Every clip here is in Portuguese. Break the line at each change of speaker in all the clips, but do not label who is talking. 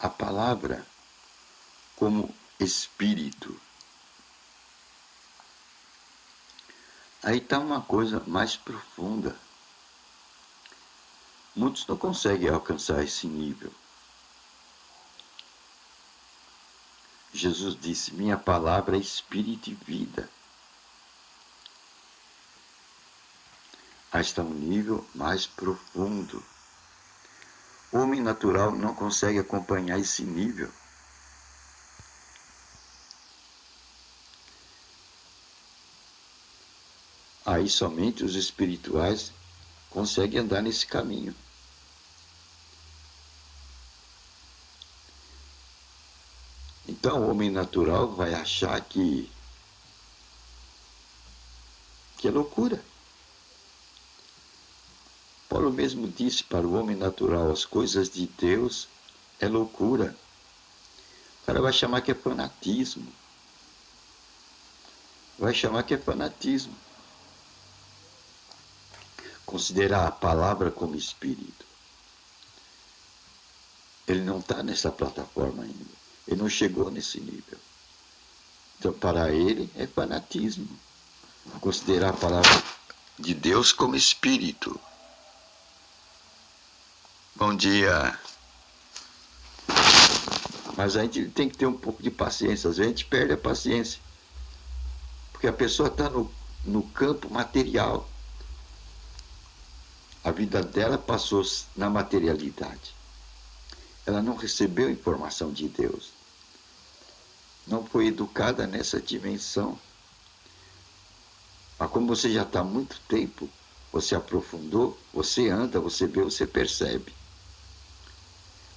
a palavra como espírito. Aí está uma coisa mais profunda. Muitos não conseguem alcançar esse nível. Jesus disse: minha palavra é espírito e vida. Aí está um nível mais profundo. O homem natural não consegue acompanhar esse nível. Aí somente os espirituais conseguem andar nesse caminho. Então o homem natural vai achar que é loucura. Paulo mesmo disse: para o homem natural as coisas de Deus é loucura. O cara vai chamar que é fanatismo. Vai chamar que é fanatismo. Considerar a palavra como espírito. Ele não está nessa plataforma ainda. Ele não chegou nesse nível. Então, para ele, é fanatismo. Considerar a palavra de Deus como espírito. Bom dia. Mas a gente tem que ter um pouco de paciência. Às vezes a gente perde a paciência. Porque a pessoa está no campo material. A vida dela passou na materialidade. Ela não recebeu informação de Deus. Não foi educada nessa dimensão. Mas como você já está há muito tempo, você aprofundou, você anda, você vê, você percebe.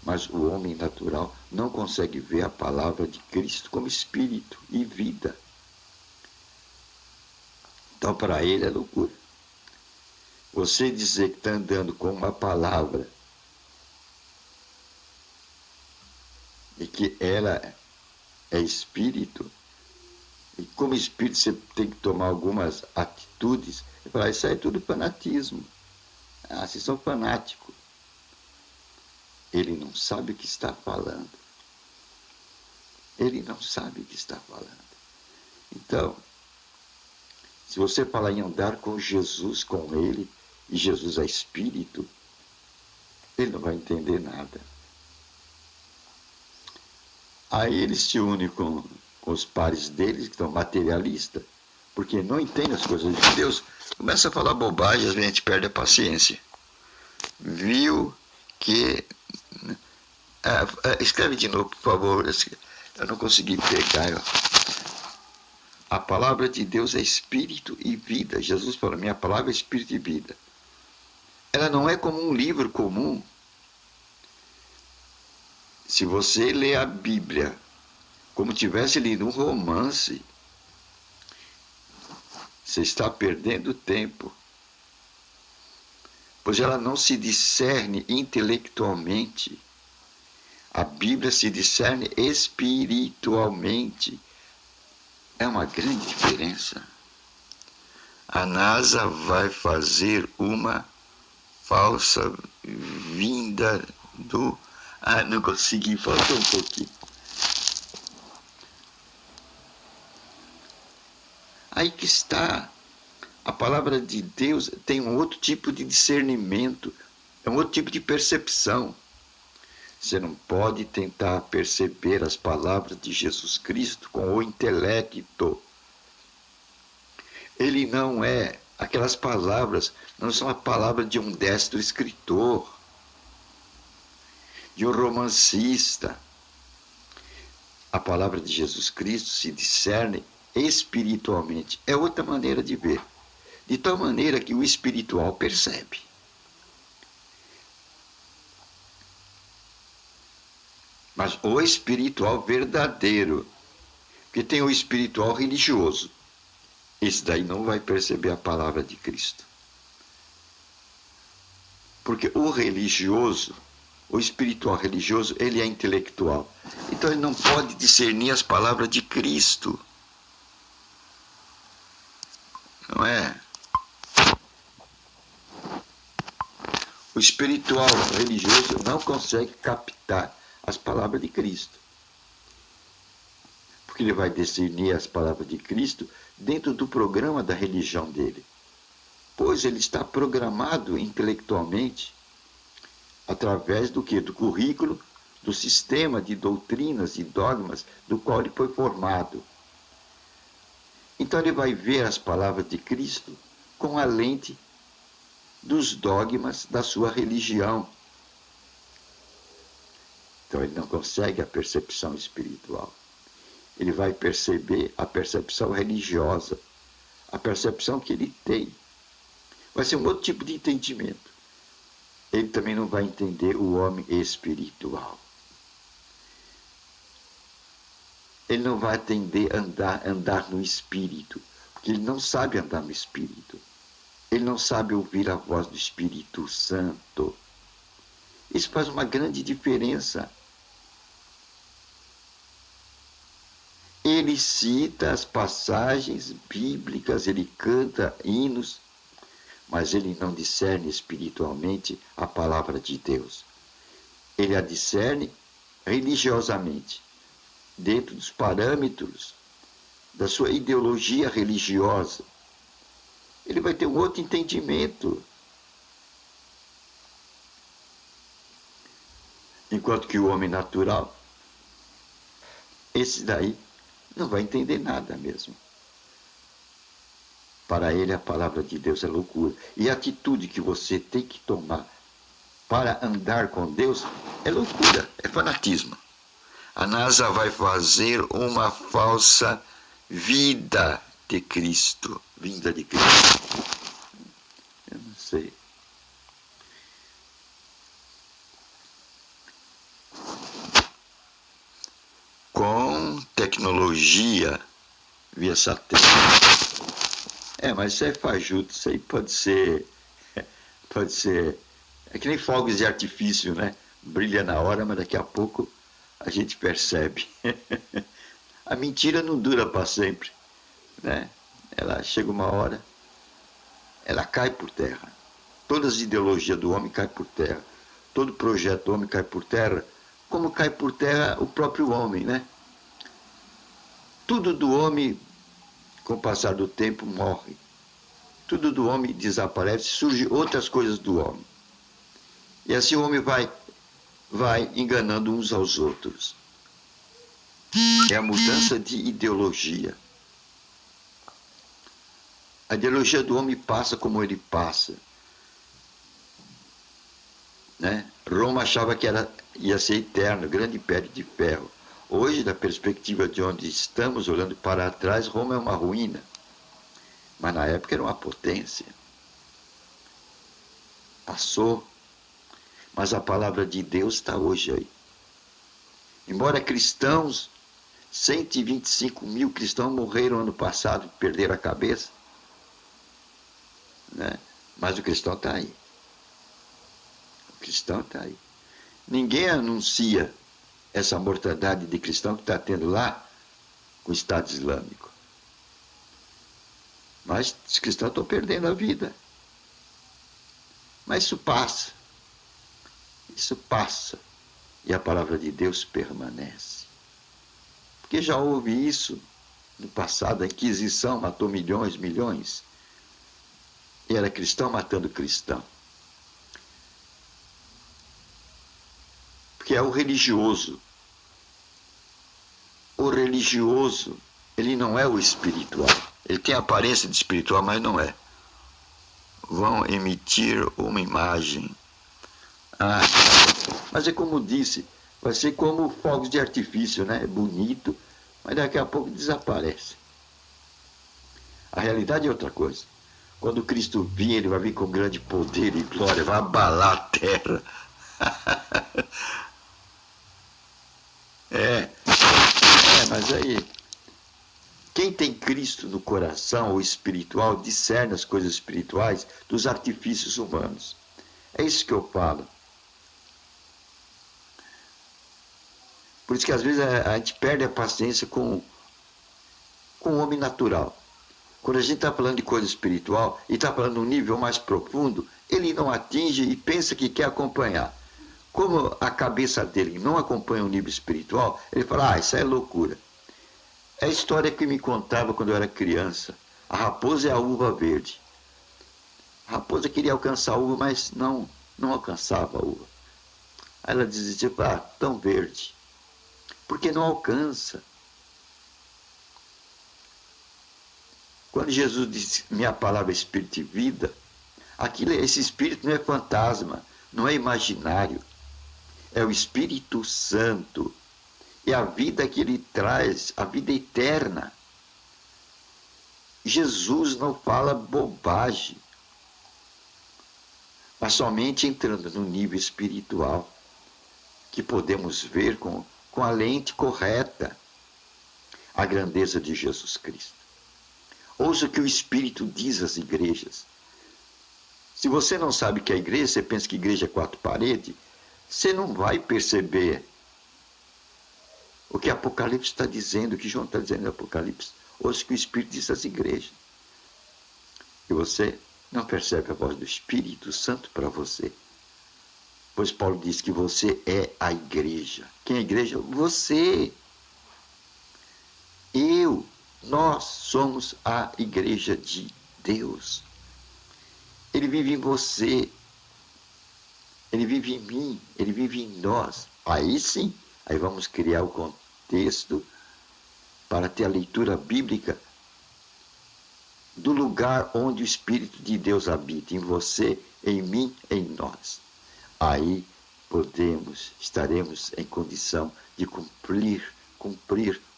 Mas o homem natural não consegue ver a palavra de Cristo como espírito e vida. Então para ele é loucura. Você dizer que está andando com uma palavra e que ela é espírito, e como espírito você tem que tomar algumas atitudes, e falar: isso aí é tudo fanatismo. Ah, vocês são fanáticos. Ele não sabe o que está falando. Ele não sabe o que está falando. Então, se você falar em andar com Jesus, com ele, e Jesus é espírito, ele não vai entender nada. Aí ele se une com os pares deles, que são materialistas, porque não entendem as coisas de Deus, começa a falar bobagem, às vezes a gente perde a paciência. Viu que... escreve de novo, por favor. Eu não consegui pegar. A palavra de Deus é espírito e vida. Jesus falou: minha palavra é espírito e vida. Ela não é como um livro comum. Se você lê a Bíblia como tivesse lido um romance, você está perdendo tempo. Pois ela não se discerne intelectualmente. A Bíblia se discerne espiritualmente. É uma grande diferença. A NASA vai fazer uma falsa vinda do... não consegui, faltou um pouquinho. Aí que está. A palavra de Deus tem um outro tipo de discernimento, é um outro tipo de percepção. Você não pode tentar perceber as palavras de Jesus Cristo com o intelecto. Ele não é... Aquelas palavras não são a palavra de um destro escritor, de um romancista. A palavra de Jesus Cristo se discerne espiritualmente. É outra maneira de ver. De tal maneira que o espiritual percebe. Mas o espiritual verdadeiro, porque tem o espiritual religioso, esse daí não vai perceber a palavra de Cristo. Porque o religioso, o espiritual religioso, ele é intelectual. Então ele não pode discernir as palavras de Cristo. Não é? O espiritual religioso não consegue captar as palavras de Cristo. Porque ele vai discernir as palavras de Cristo dentro do programa da religião dele. Pois ele está programado intelectualmente através do quê? Do currículo, do sistema de doutrinas e dogmas do qual ele foi formado. Então ele vai ver as palavras de Cristo com a lente dos dogmas da sua religião. Então ele não consegue a percepção espiritual. Ele vai perceber a percepção religiosa, a percepção que ele tem. Vai ser um outro tipo de entendimento. Ele também não vai entender o homem espiritual. Ele não vai atender a andar no espírito, porque ele não sabe andar no espírito. Ele não sabe ouvir a voz do Espírito Santo. Isso faz uma grande diferença. Ele cita as passagens bíblicas, ele canta hinos, mas ele não discerne espiritualmente a palavra de Deus. Ele a discerne religiosamente, dentro dos parâmetros da sua ideologia religiosa. Ele vai ter um outro entendimento. Enquanto que o homem natural, esse daí, não vai entender nada mesmo. Para ele, a palavra de Deus é loucura. E a atitude que você tem que tomar para andar com Deus é loucura, é fanatismo. A NASA vai fazer uma falsa vida de Cristo. Vinda de Cristo. Eu não sei. Com tecnologia via satélite. Mas isso é fajuto, isso aí pode ser, é que nem fogos de artifício, né? Brilha na hora, mas daqui a pouco a gente percebe. A mentira não dura para sempre, né? Ela chega uma hora, ela cai por terra. Todas as ideologias do homem caem por terra. Todo projeto do homem cai por terra, como cai por terra o próprio homem, né? Tudo do homem, com o passar do tempo, morre. Tudo do homem desaparece, surgem outras coisas do homem. E assim o homem vai enganando uns aos outros. É a mudança de ideologia. A ideologia do homem passa como ele passa. Né? Roma achava que ia ser eterno, grande império de ferro. Hoje, da perspectiva de onde estamos, olhando para trás, Roma é uma ruína. Mas na época era uma potência. Passou. Mas a palavra de Deus está hoje aí. Embora cristãos, 125 mil cristãos morreram ano passado, perderam a cabeça. Né? Mas o cristão está aí. O cristão está aí. Ninguém anuncia essa mortandade de cristão que está tendo lá com o Estado Islâmico. Mas os cristãos estão perdendo a vida. Mas isso passa. Isso passa. E a palavra de Deus permanece. Porque já houve isso no passado. A Inquisição matou milhões. E era cristão matando cristão. Porque é o religioso. O religioso, ele não é o espiritual. Ele tem a aparência de espiritual, mas não é. Vão emitir uma imagem. Mas é como disse, vai ser como fogos de artifício, né? É bonito, mas daqui a pouco desaparece. A realidade é outra coisa. Quando Cristo vir, ele vai vir com grande poder e glória, vai abalar a terra. Mas aí, quem tem Cristo no coração, o espiritual, discerne as coisas espirituais dos artifícios humanos. É isso que eu falo. Por isso que às vezes a gente perde a paciência com o homem natural. Quando a gente está falando de coisa espiritual e está falando de um nível mais profundo, ele não atinge e pensa que quer acompanhar. Como a cabeça dele não acompanha o nível espiritual, ele fala, isso é loucura. É a história que me contava quando eu era criança. A raposa e a uva verde. A raposa queria alcançar a uva, mas não alcançava a uva. Aí ela dizia, tão verde. Porque não alcança. Quando Jesus disse, minha palavra é espírito e vida, esse espírito não é fantasma, não é imaginário. É o Espírito Santo. É a vida que ele traz, a vida eterna. Jesus não fala bobagem, mas somente entrando no nível espiritual, que podemos ver com a lente correta a grandeza de Jesus Cristo. Ouça o que o Espírito diz às igrejas. Se você não sabe que é igreja, você pensa que igreja é quatro paredes, você não vai perceber o que Apocalipse está dizendo, o que João está dizendo no Apocalipse. Ouça o que o Espírito diz às igrejas. E você não percebe a voz do Espírito Santo para você. Pois Paulo diz que você é a igreja. Quem é a igreja? Você. Eu. Nós somos a igreja de Deus. Ele vive em você. Ele vive em mim. Ele vive em nós. Aí sim, aí vamos criar o contexto para ter a leitura bíblica do lugar onde o Espírito de Deus habita, em você, em mim, em nós. Aí estaremos em condição de cumprir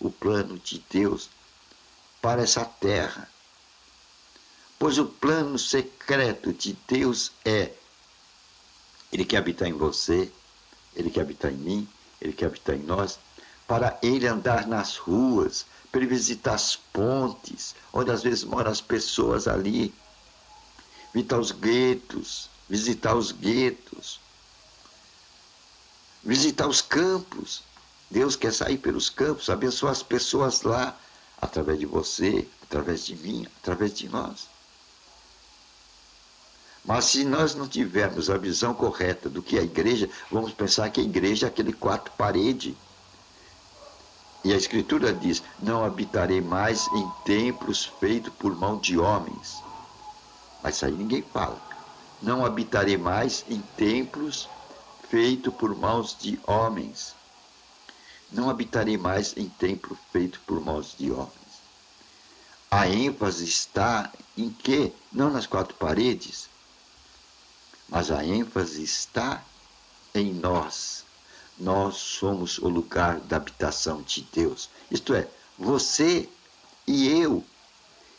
o plano de Deus para essa terra. Pois o plano secreto de Deus é Ele quer habitar em você, Ele quer habitar em mim, Ele quer habitar em nós, para Ele andar nas ruas, para Ele visitar as pontes, onde às vezes moram as pessoas ali, visitar os guetos, visitar os campos. Deus quer sair pelos campos, abençoar as pessoas lá, através de você, através de mim, através de nós. Mas se nós não tivermos a visão correta do que é a igreja, vamos pensar que a igreja é aquele quatro paredes. E a Escritura diz, não habitarei mais em templos feitos por mão de homens. Mas isso aí ninguém fala. Não habitarei mais em templos feitos por mãos de homens. Não habitarei mais em templo feito por mãos de homens. A ênfase está em quê? Não nas quatro paredes, mas a ênfase está em nós. Nós somos o lugar da habitação de Deus. Isto é, você e eu.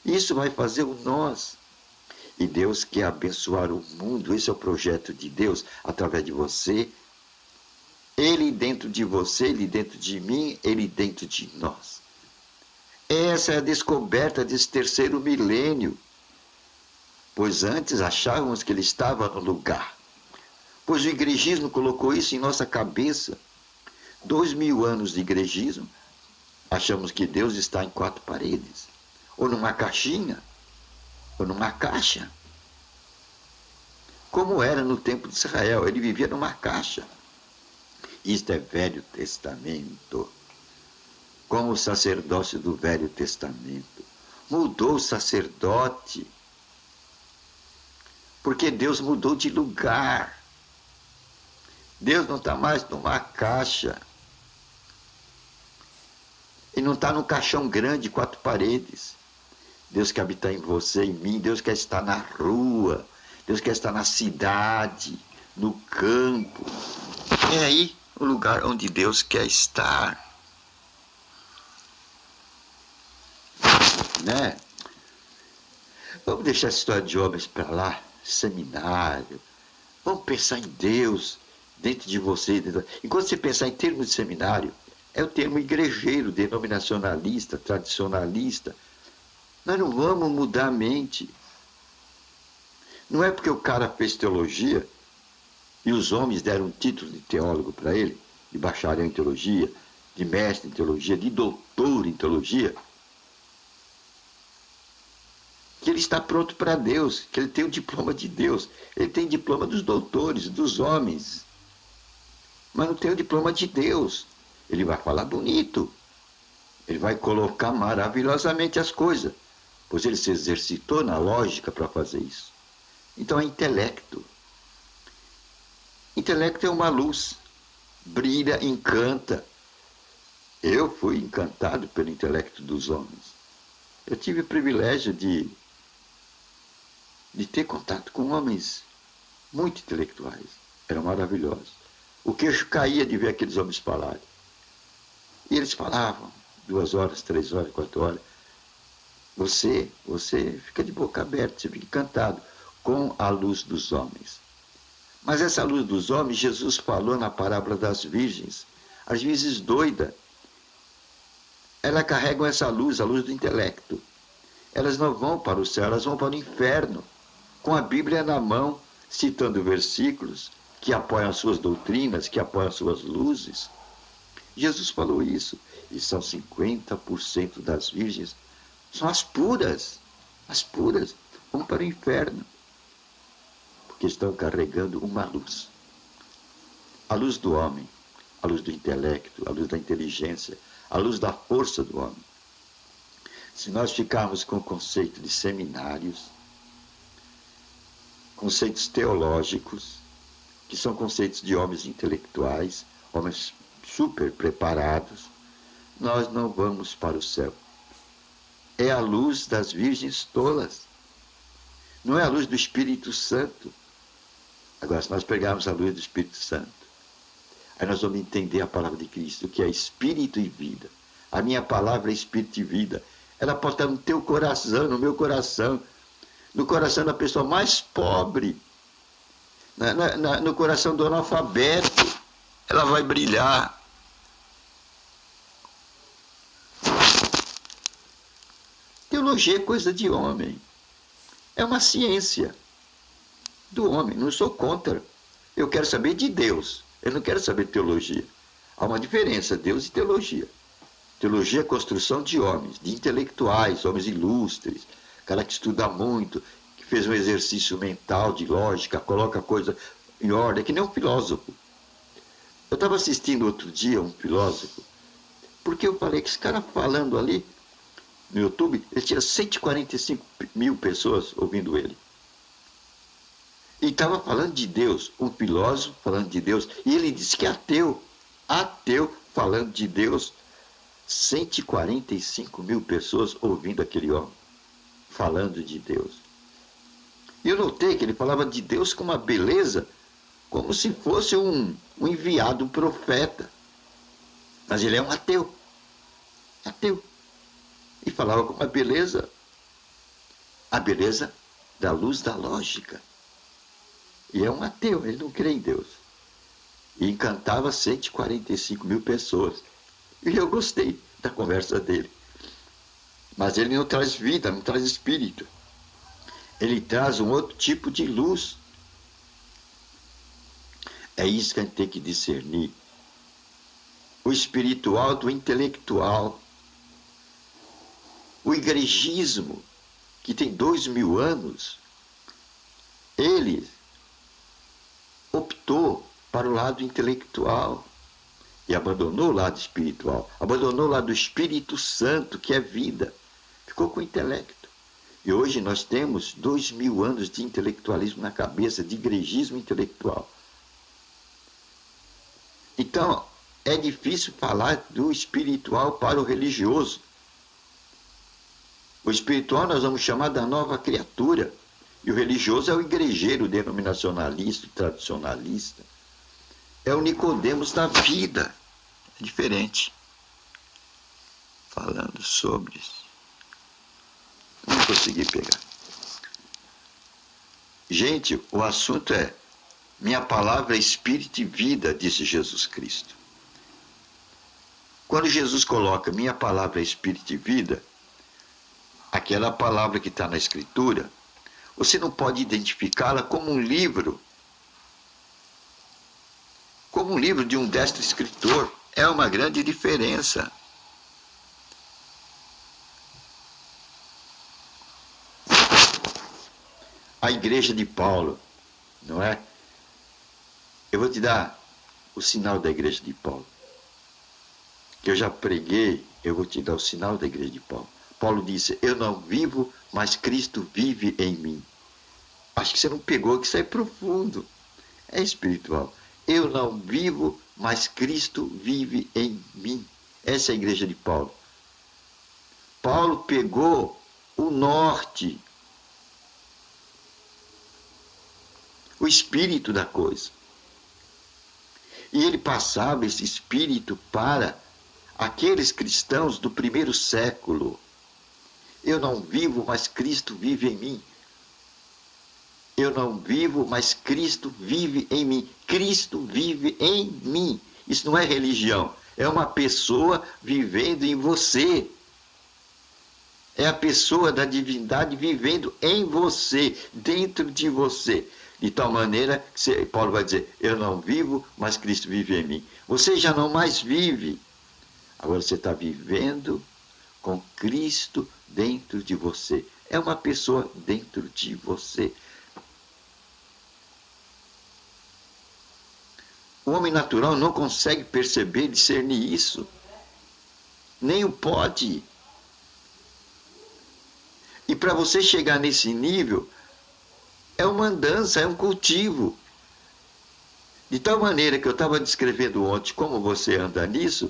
Isso vai fazer o nós. E Deus quer abençoar o mundo. Esse é o projeto de Deus, através de você. Ele dentro de você, Ele dentro de mim, Ele dentro de nós. Essa é a descoberta desse terceiro milênio. Pois antes achávamos que Ele estava no lugar. Pois o igrejismo colocou isso em nossa cabeça. 2000 anos de igrejismo, achamos que Deus está em quatro paredes. Ou numa caixinha, ou numa caixa. Como era no tempo de Israel, ele vivia numa caixa. Isto é Velho Testamento. Como o sacerdócio do Velho Testamento. Mudou o sacerdote. Porque Deus mudou de lugar. Deus não está mais numa caixa. Ele não está num caixão grande, quatro paredes. Deus quer habitar em você, em mim. Deus quer estar na rua. Deus quer estar na cidade, no campo. É aí o lugar onde Deus quer estar. Né? Vamos deixar essa história de obras para lá, seminário. Vamos pensar em Deus dentro de você. Enquanto você pensar em termos de seminário, é o termo igrejeiro, denominacionalista, tradicionalista. Nós não vamos mudar a mente. Não é porque o cara fez teologia e os homens deram um título de teólogo para ele, de bacharel em teologia, de mestre em teologia, de doutor em teologia, que ele está pronto para Deus, que ele tem o diploma de Deus. Ele tem diploma dos doutores, dos homens. mas não tem o diploma de Deus. Ele vai falar bonito. Ele vai colocar maravilhosamente as coisas, pois ele se exercitou na lógica para fazer isso. Então é intelecto. Intelecto é uma luz, brilha, encanta. Eu fui encantado pelo intelecto dos homens. Eu tive o privilégio de ter contato com homens muito intelectuais. Eram maravilhosos. O queixo caía de ver aqueles homens falarem. E eles falavam 2 horas, 3 horas, 4 horas. Você fica de boca aberta, você fica encantado com a luz dos homens. Mas essa luz dos homens, Jesus falou na parábola das virgens. As virgens doidas, elas carregam essa luz, a luz do intelecto. Elas não vão para o céu, elas vão para o inferno, com a Bíblia na mão, citando versículos que apoiam as suas doutrinas, que apoiam as suas luzes. Jesus falou isso. E são 50% das virgens, são as puras, vão para o inferno, porque estão carregando uma luz. A luz do homem, a luz do intelecto, a luz da inteligência, a luz da força do homem. Se nós ficarmos com o conceito de seminários, conceitos teológicos, que são conceitos de homens intelectuais, homens super preparados, nós não vamos para o céu. É a luz das virgens tolas. Não é a luz do Espírito Santo. Agora, se nós pegarmos a luz do Espírito Santo, aí nós vamos entender a palavra de Cristo, que é Espírito e vida. A minha palavra é Espírito e vida. Ela pode estar no teu coração, no meu coração, no coração da pessoa mais pobre, no coração do analfabeto. Ela vai brilhar. Teologia é coisa de homem. É uma ciência do homem. Não sou contra. Eu quero saber de Deus. Eu não quero saber de teologia. Há uma diferença, Deus e teologia. Teologia é construção de homens, de intelectuais, homens ilustres, cara que estuda muito, que fez um exercício mental de lógica, coloca a coisa em ordem, que nem um filósofo. Eu estava assistindo outro dia um filósofo, porque eu falei que esse cara falando ali no YouTube, ele tinha 145 mil pessoas ouvindo ele. E estava falando de Deus, um filósofo falando de Deus, e ele disse que é ateu falando de Deus. 145 mil pessoas ouvindo aquele homem, falando de Deus. E eu notei que ele falava de Deus com uma beleza, como se fosse um enviado, um profeta. Mas ele é um ateu. Ateu. E falava com uma beleza, a beleza da luz da lógica. E é um ateu, ele não crê em Deus. E encantava 145 mil pessoas. E eu gostei da conversa dele. Mas ele não traz vida, não traz espírito. Ele traz um outro tipo de luz. É isso que a gente tem que discernir. O espiritual do intelectual. O igrejismo, que tem 2000 anos, ele optou para o lado intelectual. E abandonou o lado espiritual, abandonou o lado do Espírito Santo, que é vida. Ficou com o intelecto. E hoje nós temos 2000 anos de intelectualismo na cabeça, de igrejismo intelectual. Então, é difícil falar do espiritual para o religioso. O espiritual nós vamos chamar da nova criatura. E o religioso é o igrejeiro, o denominacionalista, o tradicionalista. É o Nicodemos da vida. É diferente. Falando sobre isso. Não consegui pegar. Gente, o assunto é: minha palavra é espírito e vida, disse Jesus Cristo. Quando Jesus coloca minha palavra é espírito e vida, aquela palavra que está na Escritura, você não pode identificá-la como um livro de um destro escritor. É uma grande diferença. A igreja de Paulo, não é? Eu vou te dar o sinal da igreja de Paulo. Que eu já preguei, eu vou te dar o sinal da igreja de Paulo. Paulo disse, eu não vivo, mas Cristo vive em mim. Acho que você não pegou, que isso é profundo. É espiritual. Eu não vivo, mas Cristo vive em mim. Essa é a igreja de Paulo. Paulo pegou o norte, o espírito da coisa. E ele passava esse espírito para aqueles cristãos do primeiro século. Eu não vivo, mas Cristo vive em mim. Eu não vivo, mas Cristo vive em mim. Cristo vive em mim. Isso não é religião. É uma pessoa vivendo em você. É a pessoa da divindade vivendo em você, dentro de você. De tal maneira que Paulo vai dizer, eu não vivo, mas Cristo vive em mim. Você já não mais vive. Agora você está vivendo com Cristo dentro de você. É uma pessoa dentro de você. O homem natural não consegue perceber, discernir isso. Nem o pode. E para você chegar nesse nível, é uma andança, é um cultivo. De tal maneira que eu estava descrevendo ontem como você anda nisso,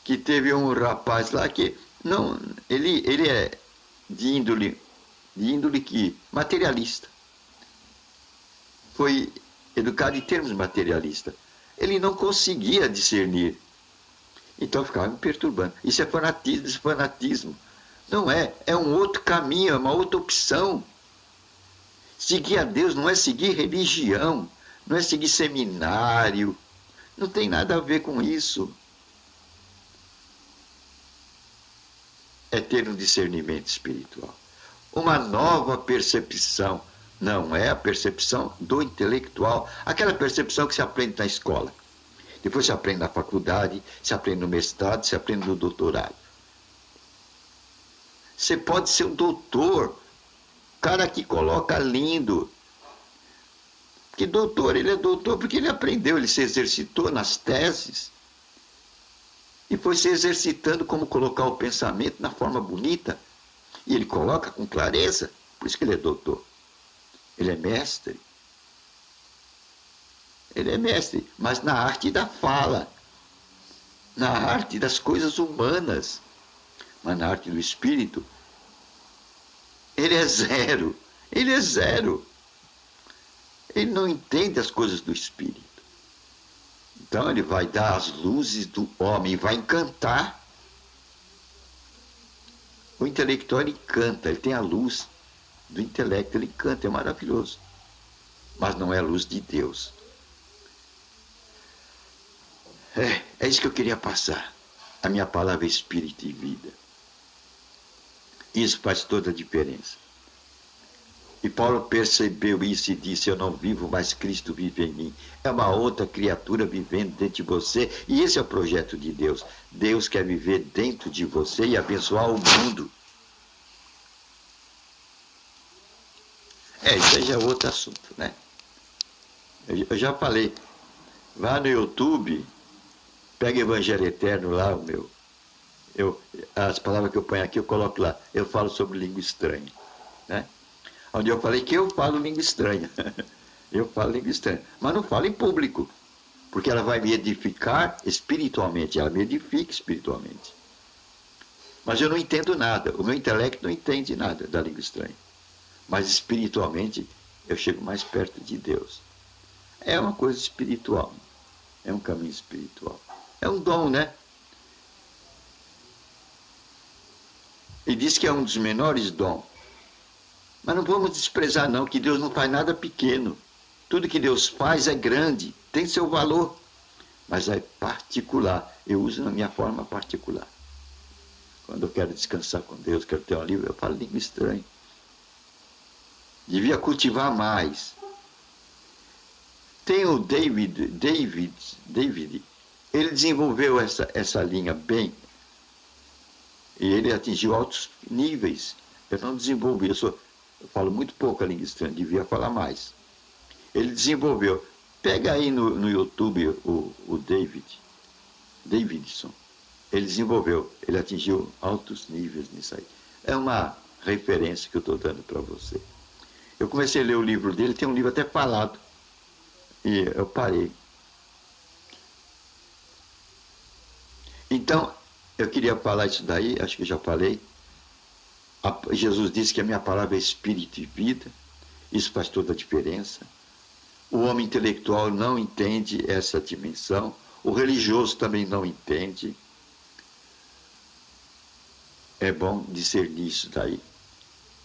que teve um rapaz lá que, não, ele é de índole que materialista. Foi educado em termos materialistas. Ele não conseguia discernir. Então ficava me perturbando. Isso é fanatismo, isso é fanatismo. Não é, é um outro caminho, é uma outra opção. Seguir a Deus não é seguir religião, não é seguir seminário, não tem nada a ver com isso. É ter um discernimento espiritual. Uma nova percepção. Não é a percepção do intelectual, aquela percepção que se aprende na escola. Depois se aprende na faculdade, se aprende no mestrado, se aprende no doutorado. Você pode ser um doutor, cara que coloca lindo. Porque doutor, ele é doutor porque ele aprendeu, ele se exercitou nas teses. E foi se exercitando como colocar o pensamento na forma bonita. E ele coloca com clareza, por isso que ele é doutor. Ele é mestre. Ele é mestre, mas na arte da fala, na arte das coisas humanas, mas na arte do espírito, ele é zero. Ele é zero. Ele não entende as coisas do espírito. Então ele vai dar as luzes do homem, vai encantar. O intelectual ele encanta, ele tem a luz do intelecto, ele encanta, é maravilhoso. Mas não é a luz de Deus. É isso que eu queria passar. A minha palavra é espírito e vida. Isso faz toda a diferença. E Paulo percebeu isso e disse, eu não vivo, mas Cristo vive em mim. É uma outra criatura vivendo dentro de você. E esse é o projeto de Deus. Deus quer viver dentro de você e abençoar o mundo. Isso aí já é outro assunto, né? Eu já falei. Vá no YouTube, pega Evangelho Eterno lá, o meu. As palavras que eu ponho aqui, eu coloco lá. Eu falo sobre língua estranha, né? Onde eu falei que eu falo língua estranha. Eu falo língua estranha. Mas não falo em público. Porque ela vai me edificar espiritualmente. Ela me edifica espiritualmente. Mas eu não entendo nada. O meu intelecto não entende nada da língua estranha. Mas espiritualmente eu chego mais perto de Deus. É uma coisa espiritual. É um caminho espiritual. É um dom, né? E diz que é um dos menores dons. Mas não vamos desprezar não, que Deus não faz nada pequeno. Tudo que Deus faz é grande, tem seu valor. Mas é particular, eu uso na minha forma particular. Quando eu quero descansar com Deus, quero ter um livro, eu falo língua estranha. Devia cultivar mais. Tem o David, ele desenvolveu essa linha bem. E ele atingiu altos níveis. Eu não desenvolvi, eu falo muito pouco a língua estranha, devia falar mais. Ele desenvolveu. Pega aí no YouTube o Davidson. Ele desenvolveu, ele atingiu altos níveis nisso aí. É uma referência que eu estou dando para você. Eu comecei a ler o livro dele, tem um livro até falado. E eu parei. Então, eu queria falar isso daí, acho que já falei. Jesus disse que a minha palavra é espírito e vida. Isso faz toda a diferença. O homem intelectual não entende essa dimensão. O religioso também não entende. É bom discernir isso daí.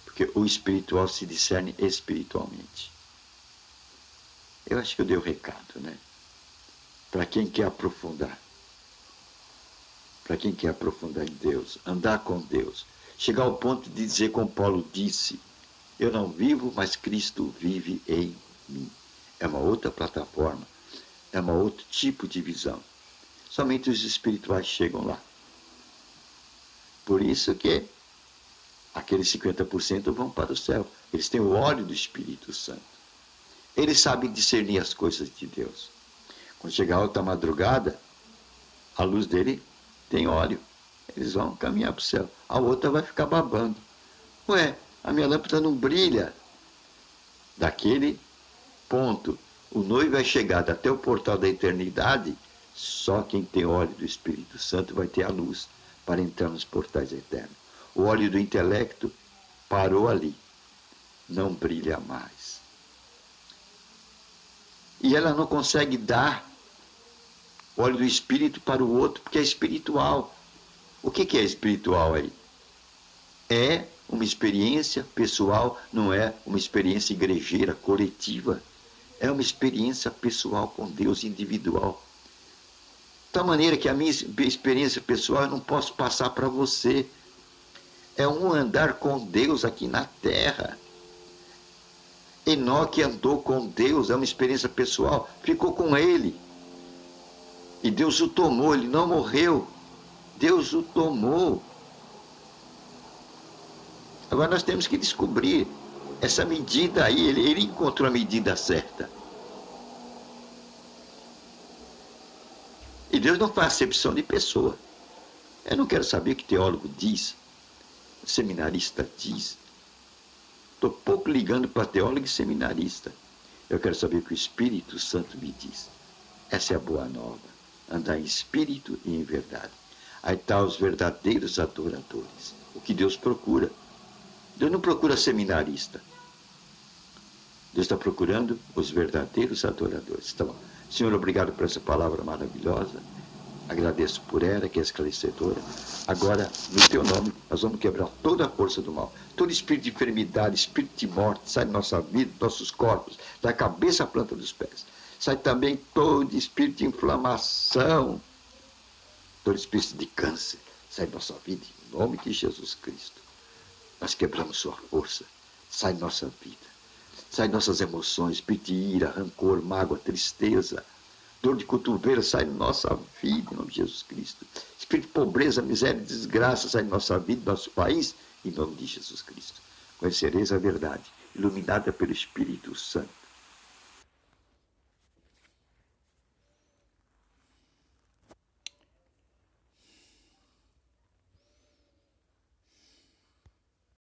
Porque o espiritual se discerne espiritualmente. Eu acho que eu dei o recado, né? Para quem quer aprofundar. Para quem quer aprofundar em Deus, andar com Deus. Chegar ao ponto de dizer como Paulo disse, eu não vivo, mas Cristo vive em mim. É uma outra plataforma, é um outro tipo de visão. Somente os espirituais chegam lá. Por isso que aqueles 50% vão para o céu. Eles têm o óleo do Espírito Santo. Eles sabem discernir as coisas de Deus. Quando chegar a alta madrugada, a luz dele tem óleo. Eles vão caminhar para o céu. A outra vai ficar babando. Ué, a minha lâmpada não brilha. Daquele ponto, o noivo é chegado até o portal da eternidade, só quem tem óleo do Espírito Santo vai ter a luz para entrar nos portais eternos. O óleo do intelecto parou ali, não brilha mais. E ela não consegue dar o óleo do Espírito para o outro, porque é espiritual. O que é espiritual aí? É uma experiência pessoal, não é uma experiência igrejeira, coletiva. É uma experiência pessoal com Deus, individual. De tal maneira que a minha experiência pessoal eu não posso passar para você. É um andar com Deus aqui na terra. Enoque andou com Deus, é uma experiência pessoal, ficou com ele. E Deus o tomou, ele não morreu. Deus o tomou. Agora nós temos que descobrir essa medida aí, ele encontrou a medida certa. E Deus não faz acepção de pessoa. Eu não quero saber o que teólogo diz, o seminarista diz. Estou pouco ligando para teólogo e seminarista. Eu quero saber o que o Espírito Santo me diz. Essa é a boa nova. Andar em espírito e em verdade. Aí estão os verdadeiros adoradores. O que Deus procura. Deus não procura seminarista. Deus está procurando os verdadeiros adoradores. Então, Senhor, obrigado por essa palavra maravilhosa. Agradeço por ela, que é esclarecedora. Agora, no teu nome, nós vamos quebrar toda a força do mal. Todo espírito de enfermidade, espírito de morte, sai da nossa vida, dos nossos corpos, da cabeça à planta dos pés. Sai também todo espírito de inflamação, todo espírito de câncer. Sai da nossa vida, em nome de Jesus Cristo. Nós quebramos sua força. Sai da nossa vida. Sai nossas emoções, espírito de ira, rancor, mágoa, tristeza, dor de cotovelo, sai da nossa vida, em nome de Jesus Cristo. Espírito de pobreza, miséria e desgraça, sai da nossa vida, do nosso país, em nome de Jesus Cristo. Conhecereis a verdade, iluminada pelo Espírito Santo.